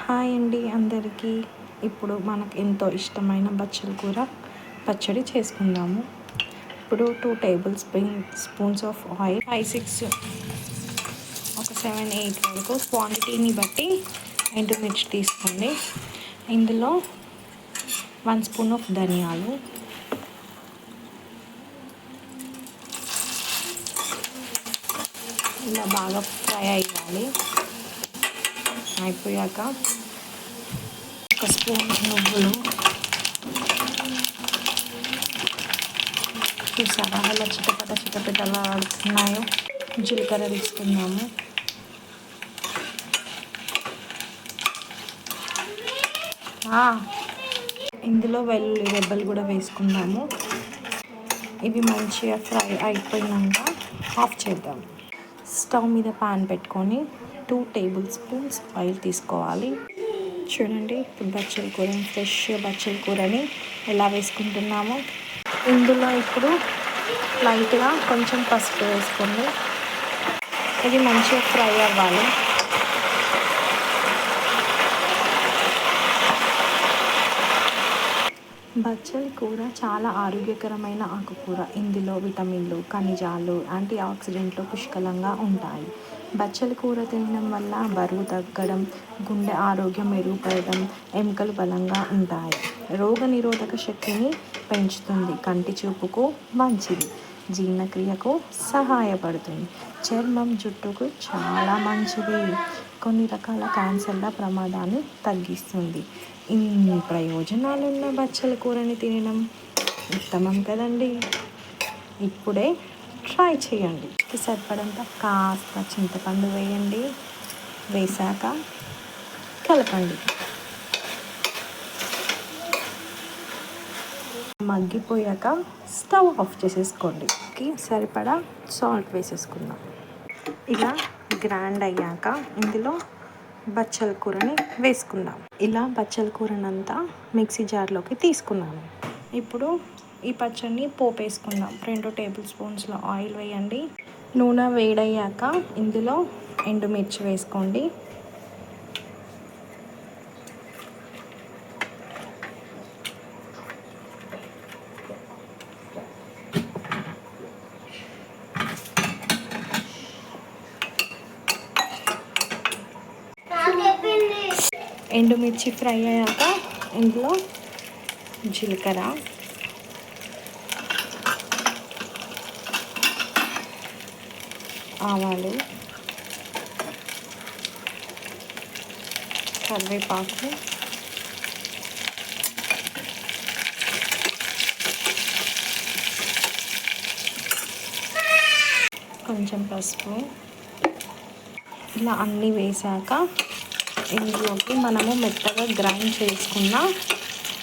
Hi అండి అందరికీ. ఇప్పుడు మనకు ఎంతో ఇష్టమైన బచ్చల కూర పచ్చడి చేసుకుందాము. ఇప్పుడు 2 టేబుల్ స్పూన్స్ ఆఫ్ ఆయిల్, 5-6 ఒక 7-8 వరకు క్వాంటిటీని బట్టి ఎండుమిర్చి తీసుకోండి. ఇందులో 1 స్పూన్ ఆఫ్ ధనియాలు, ఇలా బాగా ఫ్రై అయ్యాలి. అయిపోయాక 1 స్పూన్ నువ్వులు, చూసారా అలా చిటపటలా ఆడుతున్నాయో. జీలకర్ర తీసుకుందాము. ఇందులో వెల్లుల్లి రెబ్బలు కూడా వేసుకుందాము. ఇవి మంచిగా ఫ్రై అయిపోయినాక ఆఫ్ చేద్దాం. స్టవ్ మీద పాన్ పెట్టుకొని 2 టేబుల్ స్పూన్స్ ఆయిల్ తీసుకోవాలి. చూడండి ఇప్పుడు బచ్చల కూర, ఫ్రెష్ బచ్చల కూరని ఎలా వేసుకుంటున్నామో. ఇందులో ఇప్పుడు లైట్గా కొంచెం పసుపు వేసుకోండి. ఇది మంచిగా ఫ్రై అవ్వాలి. బచ్చల కూర చాలా ఆరోగ్యకరమైన ఆకుకూర. ఇందులో విటమిన్లు, ఖనిజాలు, యాంటీ ఆక్సిడెంట్లు పుష్కలంగా ఉంటాయి. బచ్చల కూర తినడం వల్ల బరువు తగ్గడం, గుండె ఆరోగ్యం మెరుగుపడడం, ఎముకలు బలంగా ఉంటాయి. రోగనిరోధక శక్తిని పెంచుతుంది. కంటి చూపుకు మంచిది. జీర్ణక్రియకు సహాయపడుతుంది. చర్మం, జుట్టుకు చాలా మంచిది. కొన్ని రకాల క్యాన్సర్ల ప్రమాదాన్ని తగ్గిస్తుంది. ఇన్ని ప్రయోజనాలున్న బచ్చల కూరని తినడం ఉత్తమం కదండి. ఇప్పుడే ట్రై చేయండి. సరిపడంత కాస్త చింతపండు వేయండి. వేసాక కలపండి. మగ్గిపోయాక స్టవ్ ఆఫ్ చేసేసుకోండి. సరిపడా సాల్ట్ వేసేసుకుందాం. ఇలా గ్రైండ్ అయ్యాక ఇందులో బచ్చల కూరని వేసుకుందాం. ఇలా బచ్చల కూరనంతా మిక్సీ జార్లోకి తీసుకున్నాను. ఇప్పుడు ఈ పచ్చడిని పోపు వేసుకుందాం. 2 టేబుల్ స్పూన్స్ల ఆయిల్ వేయండి. నూనె వేడయ్యాక ఇందులో ఎండుమిర్చి వేసుకోండి. ఎండుమిర్చి ఫ్రై అయ్యాక ఇందులో జీలకర్ర, ఆవాలు, కరివేపాకు, కొంచెం పసుపు, ఇలా అన్నీ వేసాక ఇందులోకి మనము మెత్తగా గ్రైండ్ చేసుకున్న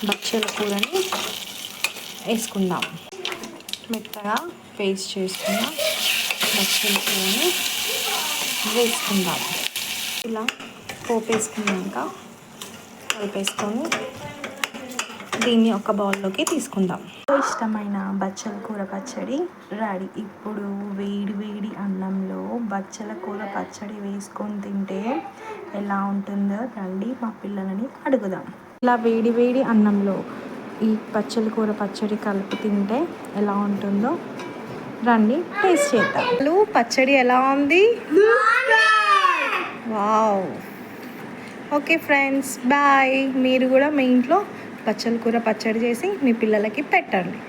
బచ్చల కూరని వేసుకుందాం. మెత్తగా పేస్ట్ చేసుకున్న బచ్చల కూరని వేసుకుందాం. ఇలా పోపు వేసుకున్నాక కలిపేసుకొని దీన్ని ఒక బౌల్లోకి తీసుకుందాం. ఇష్టమైన బచ్చల కూర పచ్చడి రెడీ. ఇప్పుడు వేడి వేడి అన్నంలో బచ్చల కూర పచ్చడి వేసుకొని తింటే ఎలా ఉంటుందో రండి మా పిల్లలని అడుగుదాం. ఇలా వేడి వేడి అన్నంలో ఈ బచ్చల కూర పచ్చడి కలిపి తింటే ఎలా ఉంటుందో రండి టేస్ట్ చేద్దాం. పచ్చడి ఎలా ఉంది? వావ్. Okay friends, bye. మీరు కూడా మీ ఇంట్లో బచ్చల కూర పచ్చడి చేసి మీ పిల్లలకి పెట్టండి.